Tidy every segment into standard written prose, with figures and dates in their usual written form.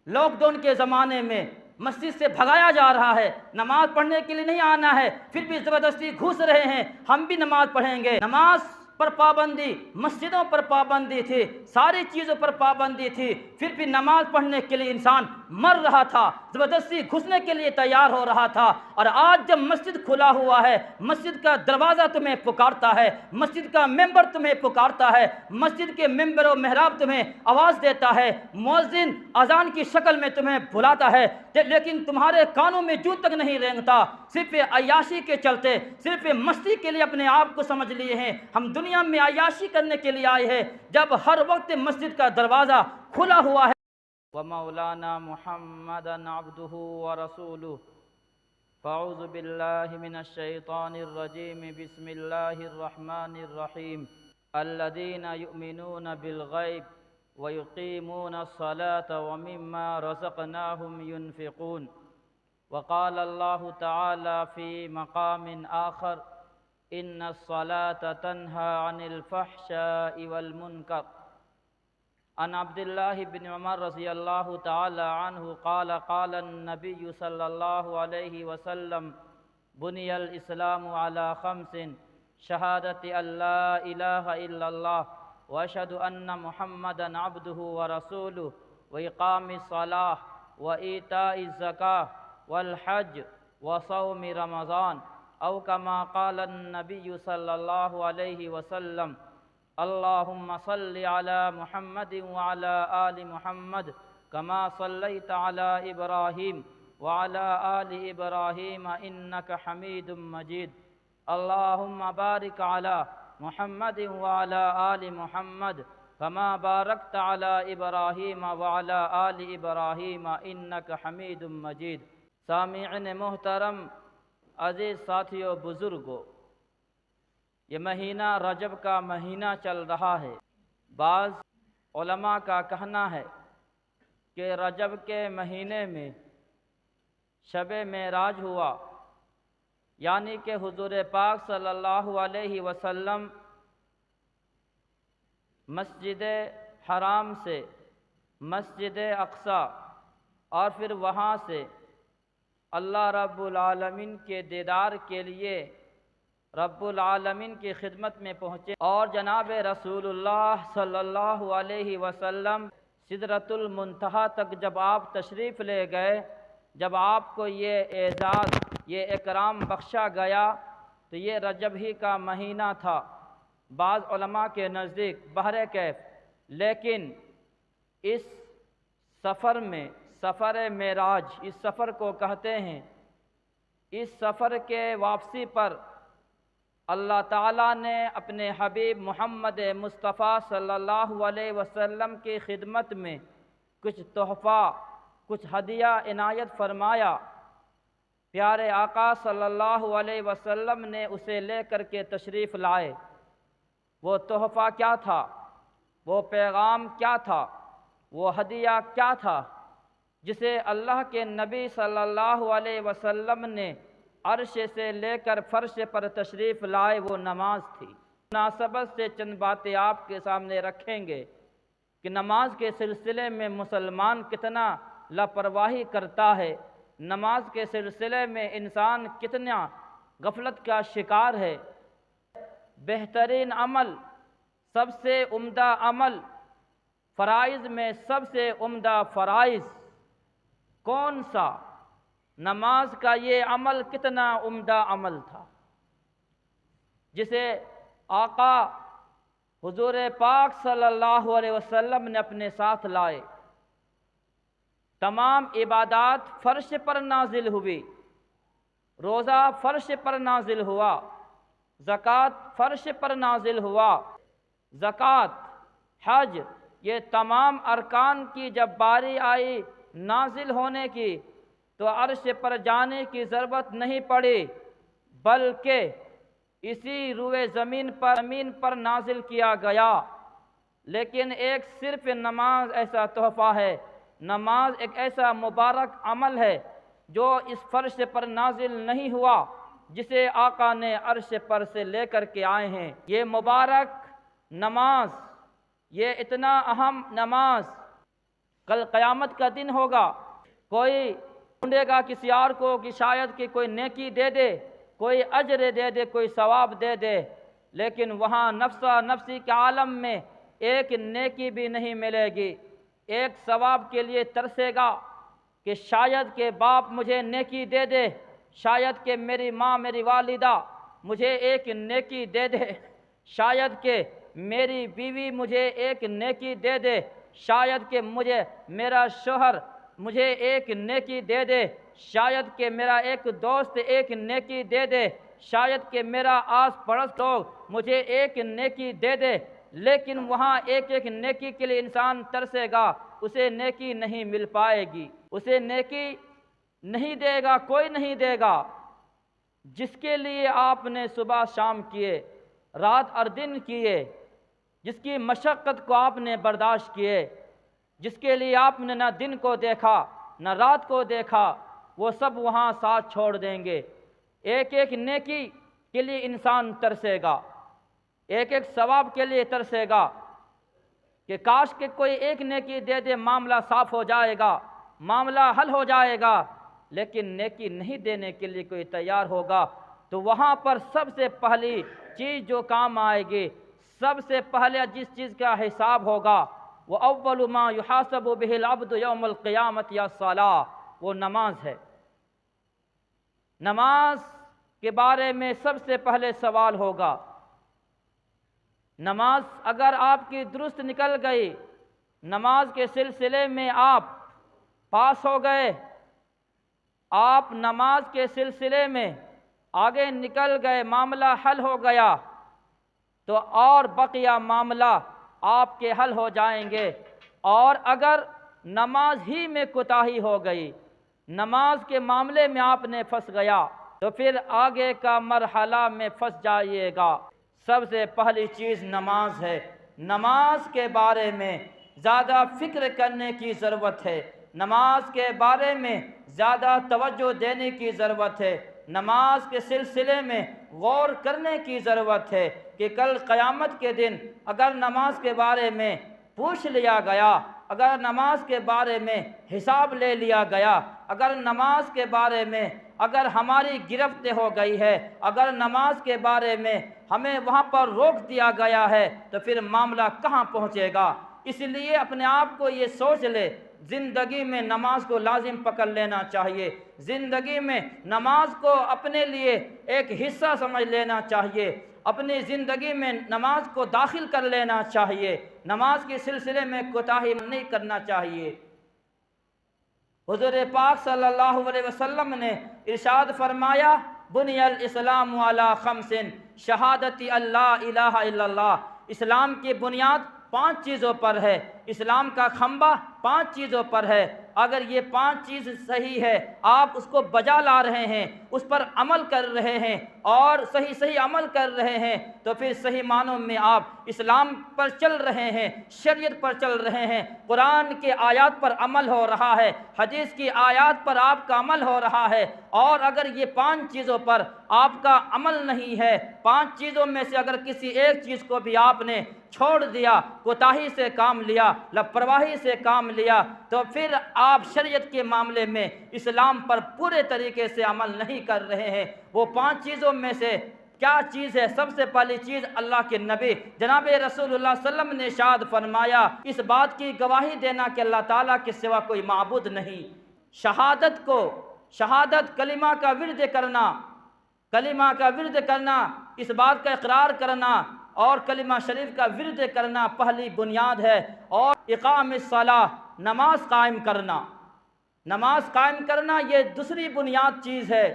Lock down کے زمانے میں مسجد سے بھگایا جا رہا ہے، نماز پڑھنے کے لیے نہیں آنا ہے، پھر بھی زبردستی گھس رہے ہیں، ہم بھی نماز پڑھیں گے۔ نماز پر پابندی، مسجدوں پر پابندی تھی، ساری چیزوں پر پابندی تھی، پھر بھی نماز پڑھنے کے لیے انسان مر رہا تھا، زبردستی گھسنے کے لیے تیار ہو رہا تھا۔ اور آج جب مسجد کھلا ہوا ہے، مسجد کا دروازہ تمہیں پکارتا ہے، مسجد کا ممبر تمہیں پکارتا ہے، مسجد کے ممبر و محراب تمہیں آواز دیتا ہے، مؤذن اذان کی شکل میں تمہیں بلاتا ہے، لیکن تمہارے کانوں میں جوں تک نہیں رینگتا، صرف عیاشی کے چلتے، صرف مستی کے لیے اپنے آپ کو سمجھ لیے ہیں ہم دنیا میں عیاشی کرنے کے لیے آئے ہیں، جب ہر وقت مسجد کا دروازہ کھلا ہوا ہے۔ وَمَوْلَانَا مُحَمَّدًا عَبْدُهُ وَرَسُولُهُ فَأَعُوذُ بِاللَّهِ مِنَ الشَّيْطَانِ الرَّجِيمِ بِسْمِ اللَّهِ الرَّحْمَنِ الرَّحِيمِ الَّذِينَ يُؤْمِنُونَ بِالْغَيْبِ وَيُقِيمُونَ الصَّلَاةَ وَمِمَّا رَزَقْنَاهُمْ يُنْفِقُونَ وقال الله تعالى في مقام آخر إن الصلاة تنهى عن الفحشاء والمنكر عن عبد الله بن عمر رضي الله تعالى عنه قال قال النبي صلى الله عليه وسلم بني الإسلام على خمس شهادة أن لا إله إلا الله وأشهد أن محمدا عبده ورسوله وإقام الصلاة وإيتاء الزكاة والحج وصوم رمضان أو كما قال النبي صلى الله عليه وسلم اللهم صل على محمد وعلى آل محمد كما صليت على إبراهيم وعلى آل إبراهيم إنك حميد مجيد اللهم بارك على محمد وعلى آل محمد كما باركت على إبراهيم وعلى آل إبراهيم إنك حميد مجيد۔ سامعین محترم، عزیز ساتھیو، بزرگو، یہ مہینہ رجب کا مہینہ چل رہا ہے۔ بعض علماء کا کہنا ہے کہ رجب کے مہینے میں شب معراج ہوا، یعنی کہ حضور پاک صلی اللہ علیہ وسلم مسجد حرام سے مسجد اقصی اور پھر وہاں سے اللہ رب العالمین کے دیدار کے لیے رب العالمین کی خدمت میں پہنچے، اور جناب رسول اللہ صلی اللہ علیہ وسلم سدرۃ المنتہا تک جب آپ تشریف لے گئے، جب آپ کو یہ اعزاز، یہ اکرام بخشا گیا، تو یہ رجب ہی کا مہینہ تھا بعض علماء کے نزدیک بہرکیف۔ لیکن اس سفر میں، سفر معراج اس سفر کو کہتے ہیں، اس سفر کے واپسی پر اللہ تعالیٰ نے اپنے حبیب محمد مصطفیٰ صلی اللہ علیہ وسلم کی خدمت میں کچھ تحفہ، کچھ ہدیہ عنایت فرمایا۔ پیارے آقا صلی اللہ علیہ وسلم نے اسے لے کر کے تشریف لائے۔ وہ تحفہ کیا تھا؟ وہ پیغام کیا تھا؟ وہ ہدیہ کیا تھا جسے اللہ کے نبی صلی اللہ علیہ وسلم نے عرش سے لے کر فرش پر تشریف لائے؟ وہ نماز تھی۔ مناسبت سے چند باتیں آپ کے سامنے رکھیں گے کہ نماز کے سلسلے میں مسلمان کتنا لاپرواہی کرتا ہے، نماز کے سلسلے میں انسان کتنا غفلت کا شکار ہے۔ بہترین عمل، سب سے عمدہ عمل، فرائض میں سب سے عمدہ فرائض کون سا؟ نماز کا یہ عمل کتنا عمدہ عمل تھا جسے آقا حضور پاک صلی اللہ علیہ وسلم نے اپنے ساتھ لائے۔ تمام عبادات فرش پر نازل ہوئی، روزہ فرش پر نازل ہوا، زکوٰۃ فرش پر نازل ہوا، زکوٰۃ، حج، یہ تمام ارکان کی جب باری آئی نازل ہونے کی تو عرش پر جانے کی ضرورت نہیں پڑی، بلکہ اسی روئے زمین پر نازل کیا گیا۔ لیکن ایک صرف نماز ایسا تحفہ ہے، نماز ایک ایسا مبارک عمل ہے جو اس فرش پر نازل نہیں ہوا جسے آقا نے عرش پر سے لے کر کے آئے ہیں۔ یہ مبارک نماز، یہ اتنا اہم نماز کل قیامت کا دن ہوگا، کوئی ڈھونڈے گا کسی اور کو کہ شاید کہ کوئی نیکی دے دے، کوئی اجر دے دے، کوئی ثواب دے دے، لیکن وہاں نفسا نفسی کے عالم میں ایک نیکی بھی نہیں ملے گی۔ ایک ثواب کے لیے ترسے گا کہ شاید کہ باپ مجھے نیکی دے دے، شاید کہ میری ماں میری والدہ مجھے ایک نیکی دے دے، شاید کہ میری بیوی مجھے ایک نیکی دے دے، شاید کہ مجھے میرا شوہر مجھے ایک نیکی دے دے، شاید کہ میرا ایک دوست ایک نیکی دے دے، شاید کہ میرا آس پڑوس لوگ مجھے ایک نیکی دے دے، لیکن وہاں ایک ایک نیکی کے لیے انسان ترسے گا، اسے نیکی نہیں مل پائے گی، اسے نیکی نہیں دے گا، کوئی نہیں دے گا۔ جس کے لیے آپ نے صبح شام کیے، رات اور دن کیے، جس کی مشقت کو آپ نے برداشت کیے، جس کے لیے آپ نے نہ دن کو دیکھا نہ رات کو دیکھا، وہ سب وہاں ساتھ چھوڑ دیں گے۔ ایک ایک نیکی کے لیے انسان ترسے گا، ایک ایک ثواب کے لیے ترسے گا کہ کاش کہ کوئی ایک نیکی دے دے، معاملہ صاف ہو جائے گا، معاملہ حل ہو جائے گا، لیکن نیکی نہیں دینے کے لیے کوئی تیار ہوگا تو وہاں پر سب سے پہلی چیز جو کام آئے گی، سب سے پہلے جس چیز کا حساب ہوگا، وہ اول ما یحاسب بہ العبد یوم القیامت یا الصلاۃ، وہ نماز ہے۔ نماز کے بارے میں سب سے پہلے سوال ہوگا۔ نماز اگر آپ کی درست نکل گئی، نماز کے سلسلے میں آپ پاس ہو گئے، آپ نماز کے سلسلے میں آگے نکل گئے، معاملہ حل ہو گیا، تو اور بقیہ معاملہ آپ کے حل ہو جائیں گے۔ اور اگر نماز ہی میں کوتاہی ہو گئی، نماز کے معاملے میں آپ نے پھنس گیا، تو پھر آگے کا مرحلہ میں پھنس جائیے گا۔ سب سے پہلی چیز نماز ہے۔ نماز کے بارے میں زیادہ فکر کرنے کی ضرورت ہے، نماز کے بارے میں زیادہ توجہ دینے کی ضرورت ہے، نماز کے سلسلے میں غور کرنے کی ضرورت ہے کہ کل قیامت کے دن اگر نماز کے بارے میں پوچھ لیا گیا، اگر نماز کے بارے میں حساب لے لیا گیا، اگر نماز کے بارے میں اگر ہماری گرفت ہو گئی ہے، اگر نماز کے بارے میں ہمیں وہاں پر روک دیا گیا ہے، تو پھر معاملہ کہاں پہنچے گا؟ اس لیے اپنے آپ کو یہ سوچ لے، زندگی میں نماز کو لازم پکڑ لینا چاہیے، زندگی میں نماز کو اپنے لیے ایک حصہ سمجھ لینا چاہیے، اپنی زندگی میں نماز کو داخل کر لینا چاہیے، نماز کے سلسلے میں کوتاہی نہیں کرنا چاہیے۔ حضور پاک صلی اللہ علیہ وسلم نے ارشاد فرمایا، بنی الاسلام علی خمس، شہادت اللہ الہ الا اللہ، اسلام کی بنیاد 5 چیزوں پر ہے، اسلام کا کھمبا 5 چیزوں پر ہے۔ اگر یہ 5 چیز صحیح ہے، آپ اس کو بجا لا رہے ہیں، اس پر عمل کر رہے ہیں اور صحیح عمل کر رہے ہیں، تو پھر صحیح معنوں میں آپ اسلام پر چل رہے ہیں، شریعت پر چل رہے ہیں، قرآن کے آیات پر عمل ہو رہا ہے، حدیث کی آیات پر آپ کا عمل ہو رہا ہے۔ اور اگر یہ 5 چیزوں پر آپ کا عمل نہیں ہے، 5 چیزوں میں سے اگر کسی ایک چیز کو بھی آپ نے چھوڑ دیا، کوتاہی سے کام لیا، لاپرواہی سے کام لیا، تو پھر آپ شریعت کے معاملے میں اسلام پر پورے طریقے سے عمل نہیں کر رہے ہیں۔ وہ 5 چیزوں میں سے کیا چیز ہے؟ سب سے پہلی چیز اللہ کے نبی جناب رسول اللہ صلی اللہ علیہ وسلم نے ارشاد فرمایا، اس بات کی گواہی دینا کہ اللہ تعالیٰ کے سوا کوئی معبود نہیں۔ شہادت کلمہ کا ورد کرنا، کلمہ کا ورد کرنا، اس بات کا اقرار کرنا اور کلمہ شریف کا ورد کرنا پہلی بنیاد ہے۔ اور اقام الصلاۃ، نماز قائم کرنا، نماز قائم کرنا یہ دوسری بنیاد چیز ہے۔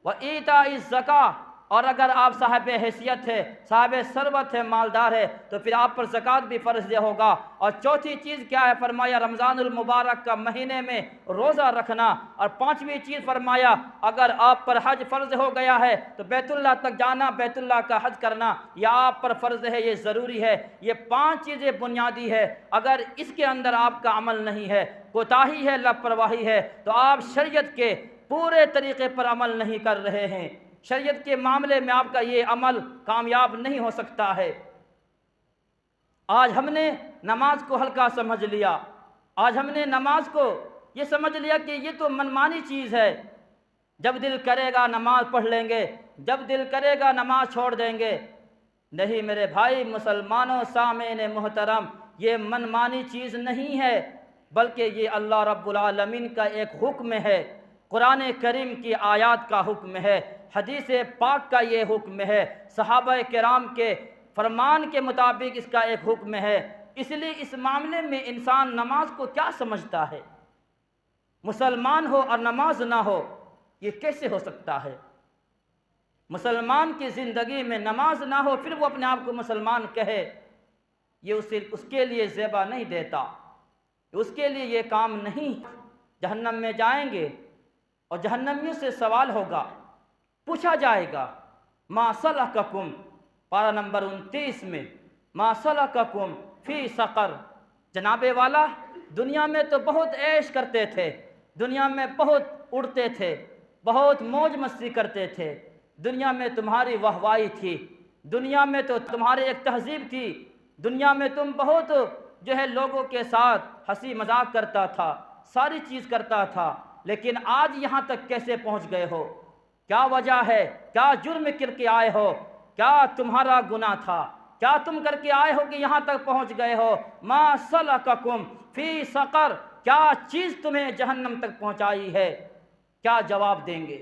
وَإِيتَاءِ الزَّكَاةِ، اور اگر آپ صاحب حیثیت ہے، صاحب ثروت ہے، مالدار ہے، تو پھر آپ پر زکوٰۃ بھی فرض ہوگا۔ اور چوتھی چیز کیا ہے؟ فرمایا رمضان المبارک کا مہینے میں روزہ رکھنا۔ اور 5ویں چیز فرمایا اگر آپ پر حج فرض ہو گیا ہے تو بیت اللہ تک جانا، بیت اللہ کا حج کرنا یہ آپ پر فرض ہے، یہ ضروری ہے۔ یہ 5 چیزیں بنیادی ہے، اگر اس کے اندر آپ کا عمل نہیں ہے، کوتاہی ہے، لاپرواہی ہے، تو آپ شریعت کے پورے طریقے پر عمل نہیں کر رہے ہیں، شریعت کے معاملے میں آپ کا یہ عمل کامیاب نہیں ہو سکتا ہے۔ آج ہم نے نماز کو ہلکا سمجھ لیا، آج ہم نے نماز کو یہ سمجھ لیا کہ یہ تو منمانی چیز ہے، جب دل کرے گا نماز پڑھ لیں گے، جب دل کرے گا نماز چھوڑ دیں گے۔ نہیں میرے بھائی مسلمانوں سامعین محترم، یہ منمانی چیز نہیں ہے، بلکہ یہ اللہ رب العالمین کا ایک حکم ہے، قرآن کریم کی آیات کا حکم ہے، حدیث پاک کا یہ حکم ہے، صحابہ کرام کے فرمان کے مطابق اس کا ایک حکم ہے۔ اس لیے اس معاملے میں انسان نماز کو کیا سمجھتا ہے؟ مسلمان ہو اور نماز نہ ہو، یہ کیسے ہو سکتا ہے؟ مسلمان کی زندگی میں نماز نہ ہو پھر وہ اپنے آپ کو مسلمان کہے، یہ اس کے لیے زیبا نہیں دیتا، اس کے لیے یہ کام نہیں۔ جہنم میں جائیں گے اور جہنمیوں سے سوال ہوگا، پوچھا جائے گا ما سلککم، پارہ نمبر 29 میں، ما سلککم فی سقر۔ جناب والا دنیا میں تو بہت عیش کرتے تھے، دنیا میں بہت اڑتے تھے، بہت موج مستی کرتے تھے، دنیا میں تمہاری واہوائی تھی، دنیا میں تو تمہاری ایک تہذیب تھی، دنیا میں تم بہت جو ہے لوگوں کے ساتھ ہنسی مذاق کرتا تھا، ساری چیز کرتا تھا، لیکن آج یہاں تک کیسے پہنچ گئے ہو؟ کیا وجہ ہے؟ کیا جرم کر کے آئے ہو؟ کیا تمہارا گناہ تھا؟ کیا تم کر کے آئے ہو کہ یہاں تک پہنچ گئے ہو؟ ما سلککم فی سقر، کیا چیز تمہیں جہنم تک پہنچائی ہے؟ کیا جواب دیں گے؟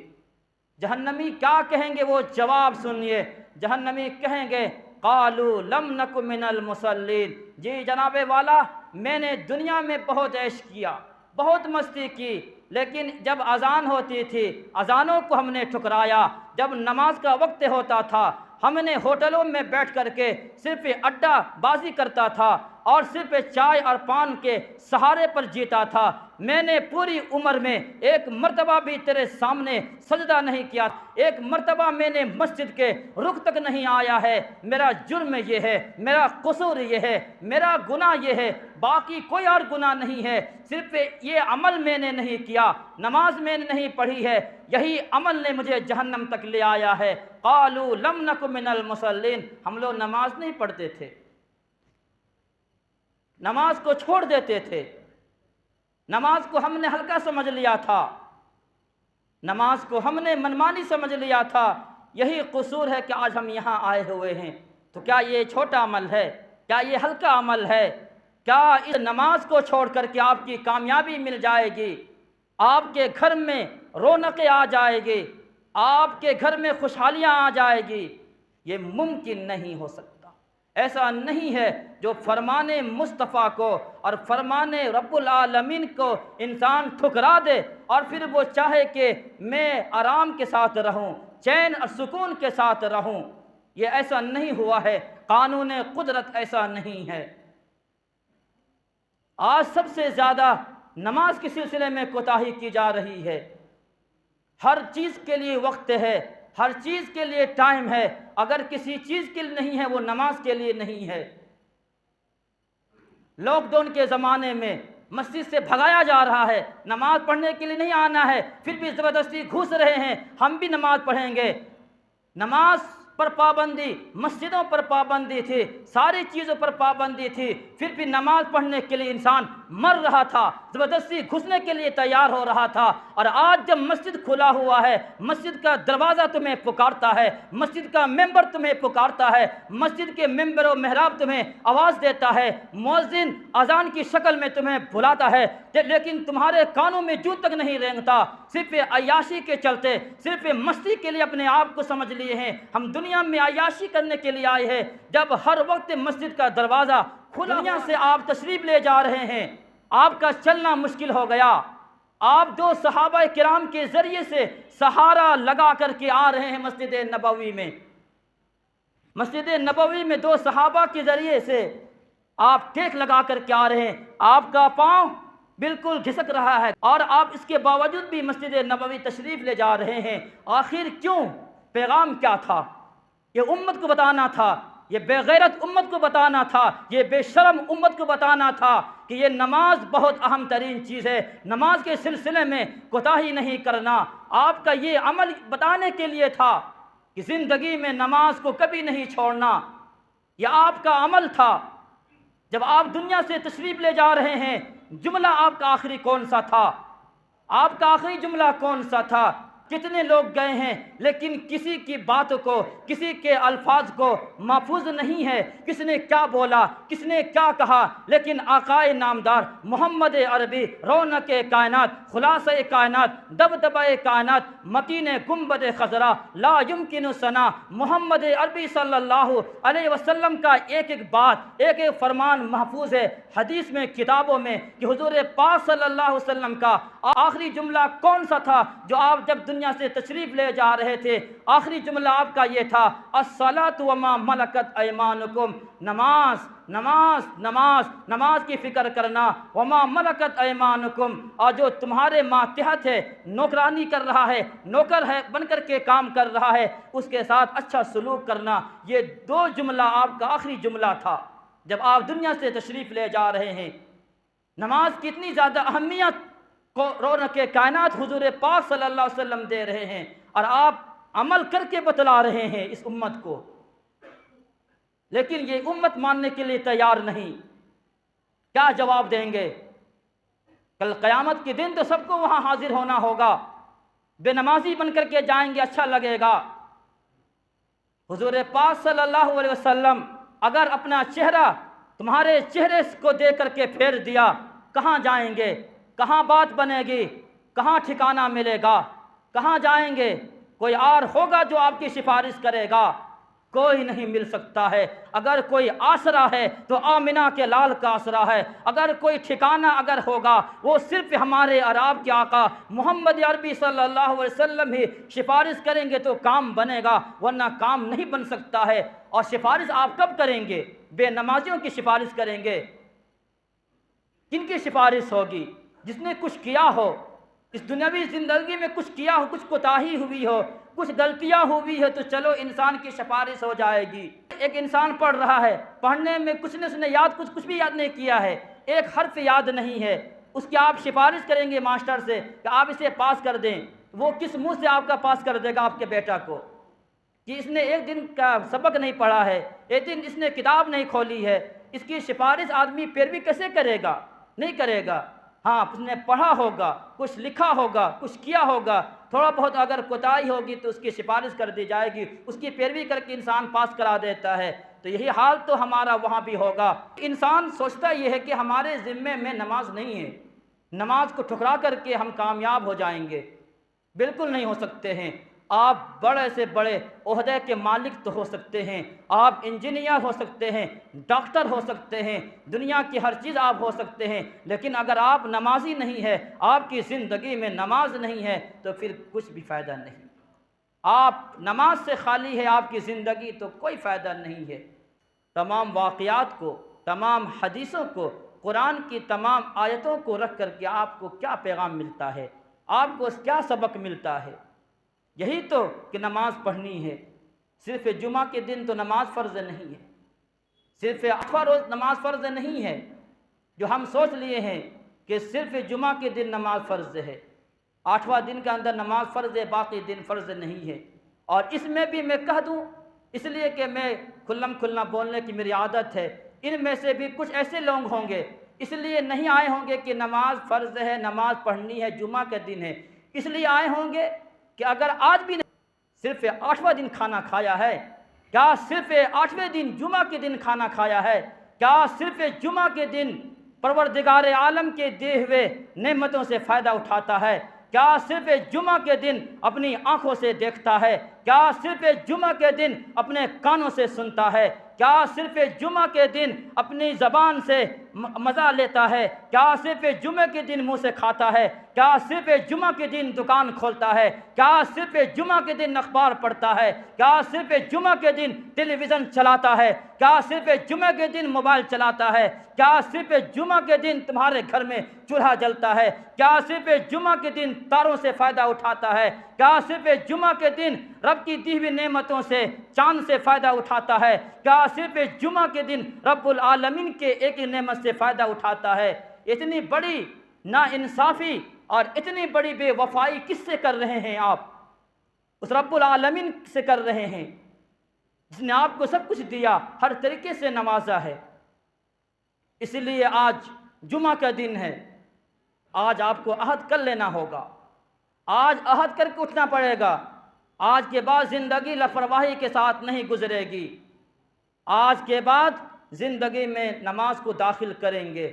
جہنمی کیا کہیں گے؟ وہ جواب سنیے، جہنمی کہیں گے قالوا لم نک من المصلین، جی جناب والا میں نے دنیا میں بہت عیش کیا، بہت مستی کی، لیکن جب اذان ہوتی تھی اذانوں کو ہم نے ٹھکرایا، جب نماز کا وقت ہوتا تھا ہم نے ہوٹلوں میں بیٹھ کر کے صرف اڈا بازی کرتا تھا اور صرف چائے اور پان کے سہارے پر جیتا تھا۔ میں نے پوری عمر میں ایک مرتبہ بھی تیرے سامنے سجدہ نہیں کیا، ایک مرتبہ میں نے مسجد کے رخ تک نہیں آیا ہے، میرا جرم یہ ہے، میرا قصور یہ ہے، میرا گناہ یہ ہے، باقی کوئی اور گناہ نہیں ہے، صرف یہ عمل میں نے نہیں کیا، نماز میں نے نہیں پڑھی ہے، یہی عمل نے مجھے جہنم تک لے آیا ہے۔ قالوا لم نک من المصلین، ہم لوگ نماز نہیں پڑھتے تھے، نماز کو چھوڑ دیتے تھے، نماز کو ہم نے ہلکا سمجھ لیا تھا، نماز کو ہم نے منمانی سمجھ لیا تھا۔ یہی قصور ہے کہ آج ہم یہاں آئے ہوئے ہیں۔ تو کیا یہ چھوٹا عمل ہے؟ کیا یہ ہلکا عمل ہے؟ کیا اس نماز کو چھوڑ کر کے آپ کی کامیابی مل جائے گی؟ آپ کے گھر میں رونقیں آ جائے گی، آپ کے گھر میں خوشحالیاں آ جائے گی؟ یہ ممکن نہیں ہو سکتا۔ ایسا نہیں ہے جو فرمان مصطفیٰ کو اور فرمان رب العالمین کو انسان ٹھکرا دے اور پھر وہ چاہے کہ میں آرام کے ساتھ رہوں، چین اور سکون کے ساتھ رہوں۔ یہ ایسا نہیں ہوا ہے، قانون قدرت ایسا نہیں ہے۔ آج سب سے زیادہ نماز کے سلسلے میں کوتاہی کی جا رہی ہے۔ ہر چیز کے لیے وقت ہے، ہر چیز کے لیے ٹائم ہے، اگر کسی چیز کے لیے نہیں ہے وہ نماز کے لیے نہیں ہے۔ لاک ڈاؤن کے زمانے میں مسجد سے بھگایا جا رہا ہے، نماز پڑھنے کے لیے نہیں آنا ہے، پھر بھی زبردستی گھس رہے ہیں، ہم بھی نماز پڑھیں گے۔ نماز پر پابندی، مسجدوں پر پابندی تھی، ساری چیزوں پر پابندی تھی، پھر بھی نماز پڑھنے کے لیے انسان مر رہا تھا، زبردستی گھسنے کے لیے تیار ہو رہا تھا۔ اور آج جب مسجد کھلا ہوا ہے، مسجد کا دروازہ تمہیں پکارتا ہے، مسجد کا ممبر تمہیں پکارتا ہے، مسجد کے ممبر و محراب تمہیں آواز دیتا ہے، مؤذن اذان کی شکل میں تمہیں بلاتا ہے، لیکن تمہارے کانوں میں جوں تک نہیں رینگتا، صرف عیاشی کے چلتے، صرف مستی کے لیے اپنے آپ کو سمجھ لیے ہیں ہم دنیا میں عیاشی کرنے کے لیے آئے ہیں۔ جب ہر وقت مسجد کا دروازہ کھلا، دنیا سے آپ تشریف لے جا رہے ہیں، آپ کا چلنا مشکل ہو گیا، آپ دو صحابہ کرام کے ذریعے سے سہارا لگا کر کے آ رہے ہیں مسجد نبوی میں، مسجد نبوی میں دو صحابہ کے ذریعے سے آپ ٹیک لگا کر کے آ رہے ہیں، آپ کا پاؤں بالکل گھسک رہا ہے اور آپ اس کے باوجود بھی مسجد نبوی تشریف لے جا رہے ہیں۔ آخر کیوں؟ پیغام کیا تھا؟ یہ امت کو بتانا تھا، یہ بے غیرت امت کو بتانا تھا، یہ بے شرم امت کو بتانا تھا کہ یہ نماز بہت اہم ترین چیز ہے، نماز کے سلسلے میں کوتاہی نہیں کرنا۔ آپ کا یہ عمل بتانے کے لیے تھا کہ زندگی میں نماز کو کبھی نہیں چھوڑنا، یہ آپ کا عمل تھا۔ جب آپ دنیا سے تشریف لے جا رہے ہیں جملہ آپ کا آخری کون سا تھا؟ آپ کا آخری جملہ کون سا تھا؟ کتنے لوگ گئے ہیں لیکن کسی کی بات کو، کسی کے الفاظ کو محفوظ نہیں ہے، کس نے کیا بولا، کس نے کیا کہا، لیکن آقائے نامدار محمد عربی، رونق کائنات، خلاصہ کائنات، دبدبہ کائنات، متین گنبد خضرا، لا یمکن ثنا، محمد عربی صلی اللہ علیہ وسلم کا ایک ایک بات، ایک ایک فرمان محفوظ ہے حدیث میں، کتابوں میں، کہ حضور پاک صلی اللہ علیہ وسلم کا آخری جملہ کون سا تھا جو آپ جب دنیا سے تشریف لے جا رہے تھے؟ آخری جملہ آپ کا یہ تھا، الصلاۃ وما ملکت ایمانکم، نماز نماز نماز نماز کی فکر کرنا، وما ملکت ایمانکم، اور جو تمہارے ماتحت ہے، نوکرانی کر رہا ہے، نوکر ہے بن کر کے کام کر رہا ہے، اس کے ساتھ اچھا سلوک کرنا۔ یہ دو جملہ آپ کا آخری جملہ تھا جب آپ دنیا سے تشریف لے جا رہے ہیں۔ نماز کی اتنی زیادہ اہمیت کو رونق کائنات حضور پاک صلی اللہ علیہ وسلم دے رہے ہیں، اور آپ عمل کر کے بتلا رہے ہیں اس امت کو، لیکن یہ امت ماننے کے لیے تیار نہیں۔ کیا جواب دیں گے؟ کل قیامت کے دن تو سب کو وہاں حاضر ہونا ہوگا، بے نمازی بن کر کے جائیں گے، اچھا لگے گا؟ حضور پاک صلی اللہ علیہ وسلم اگر اپنا چہرہ تمہارے چہرے کو دیکھ کر کے پھیر دیا، کہاں جائیں گے؟ کہاں بات بنے گی؟ کہاں ٹھکانہ ملے گا؟ کہاں جائیں گے؟ کوئی اور ہوگا جو آپ کی سفارش کرے گا؟ کوئی نہیں مل سکتا ہے۔ اگر کوئی آسرا ہے تو آمنہ کے لال کا آسرا ہے، اگر کوئی ٹھکانہ اگر ہوگا وہ صرف ہمارے اور آپ کے آقا محمد عربی صلی اللہ علیہ وسلم ہی سفارش کریں گے تو کام بنے گا، ورنہ کام نہیں بن سکتا ہے۔ اور سفارش آپ کب کریں گے؟ بے نمازیوں کی سفارش کریں گے؟ کن کی سفارش ہوگی؟ جس نے کچھ کیا ہو، اس دنیاوی زندگی میں کچھ کیا ہو، کچھ کوتاہی ہوئی ہو، کچھ غلطیاں ہوئی ہے، تو چلو انسان کی سفارش ہو جائے گی۔ ایک انسان پڑھ رہا ہے، پڑھنے میں کچھ نے اس نے یاد کچھ بھی یاد نہیں کیا ہے، ایک حرف یاد نہیں ہے، اس کی آپ سفارش کریں گے ماسٹر سے کہ آپ اسے پاس کر دیں، وہ کس منہ سے آپ کا پاس کر دے گا آپ کے بیٹا کو؟ کہ اس نے ایک دن کا سبق نہیں پڑھا ہے، ایک دن اس نے کتاب نہیں کھولی ہے، اس کی سفارش آدمی پیروی کیسے کرے گا؟ نہیں کرے گا۔ ہاں، اس نے پڑھا ہوگا، کچھ لکھا ہوگا، کچھ کیا ہوگا، تھوڑا بہت اگر کوتاہی ہوگی تو اس کی سفارش کر دی جائے گی، اس کی پیروی کر کے انسان پاس کرا دیتا ہے۔ تو یہی حال تو ہمارا وہاں بھی ہوگا۔ انسان سوچتا یہ ہے کہ ہمارے ذمے میں نماز نہیں ہے، نماز کو ٹھکرا کر کے ہم کامیاب ہو جائیں گے۔ بالکل نہیں ہو سکتے ہیں۔ آپ بڑے سے بڑے عہدے کے مالک تو ہو سکتے ہیں، آپ انجینئر ہو سکتے ہیں، ڈاکٹر ہو سکتے ہیں، دنیا کی ہر چیز آپ ہو سکتے ہیں، لیکن اگر آپ نمازی نہیں ہے، آپ کی زندگی میں نماز نہیں ہے، تو پھر کچھ بھی فائدہ نہیں۔ آپ نماز سے خالی ہے آپ کی زندگی تو کوئی فائدہ نہیں ہے۔ تمام واقعات کو، تمام حدیثوں کو، قرآن کی تمام آیتوں کو رکھ کر کے آپ کو کیا پیغام ملتا ہے؟ آپ کو کیا سبق ملتا ہے؟ یہی تو کہ نماز پڑھنی ہے۔ صرف جمعہ کے دن تو نماز فرض نہیں ہے، صرف 8واں روز نماز فرض نہیں ہے، جو ہم سوچ لیے ہیں کہ صرف جمعہ کے دن نماز فرض ہے، 8واں دن کے اندر نماز فرض ہے، باقی دن فرض نہیں ہے۔ اور اس میں بھی میں کہہ دوں، اس لیے کہ میں کھلم کھلنا بولنے کی میری عادت ہے، ان میں سے بھی کچھ ایسے لوگ ہوں گے اس لیے نہیں آئے ہوں گے کہ نماز فرض ہے، نماز پڑھنی ہے، جمعہ کے دن ہے، اس لیے آئے ہوں گے کہ اگر آج بھی صرف 8واں دن کھانا کھایا ہے، کیا صرف 8ویں دن جمعہ کے دن کھانا کھایا ہے، کیا صرف جمعہ کے دن پروردگار عالم کے دیے ہوئے نعمتوں سے فائدہ اٹھاتا ہے، کیا صرف جمعہ کے دن اپنی آنکھوں سے دیکھتا ہے، کیا صرف جمعہ کے دن اپنے کانوں سے سنتا ہے، کیا صرف جمعہ کے دن اپنی زبان سے مزہ لیتا ہے، کیا صرف جمعہ کے دن منہ سے کھاتا ہے، کیا صرف جمعہ کے دن دکان کھولتا ہے، کیا صرف جمعہ کے دن اخبار پڑھتا ہے، کیا صرف جمعہ کے دن ٹیلی ویژن چلاتا ہے، کیا صرف جمعہ کے دن موبائل چلاتا ہے، کیا صرف جمعہ کے دن تمہارے گھر میں چولہا جلتا ہے، کیا صرف جمعہ کے دن تاروں سے فائدہ اٹھاتا ہے، کیا صرف جمعہ کے دن رب کی دی ہوئی نعمتوں سے چاند سے فائدہ اٹھاتا ہے، کیا صرف جمعہ کے دن رب العالمین کے ایک نعمت سے فائدہ اٹھاتا ہے؟ اتنی بڑی ناانصافی اور اتنی بڑی بے وفائی کس سے کر رہے ہیں آپ؟ اس رب العالمین سے کر رہے ہیں جس نے آپ کو سب کچھ دیا، ہر طریقے سے نوازا ہے۔ اس لیے آج جمعہ کا دن ہے، آج آپ کو عہد کر لینا ہوگا، آج عہد کر کے اٹھنا پڑے گا۔ آج کے بعد زندگی لاپرواہی کے ساتھ نہیں گزرے گی، آج کے بعد زندگی میں نماز کو داخل کریں گے۔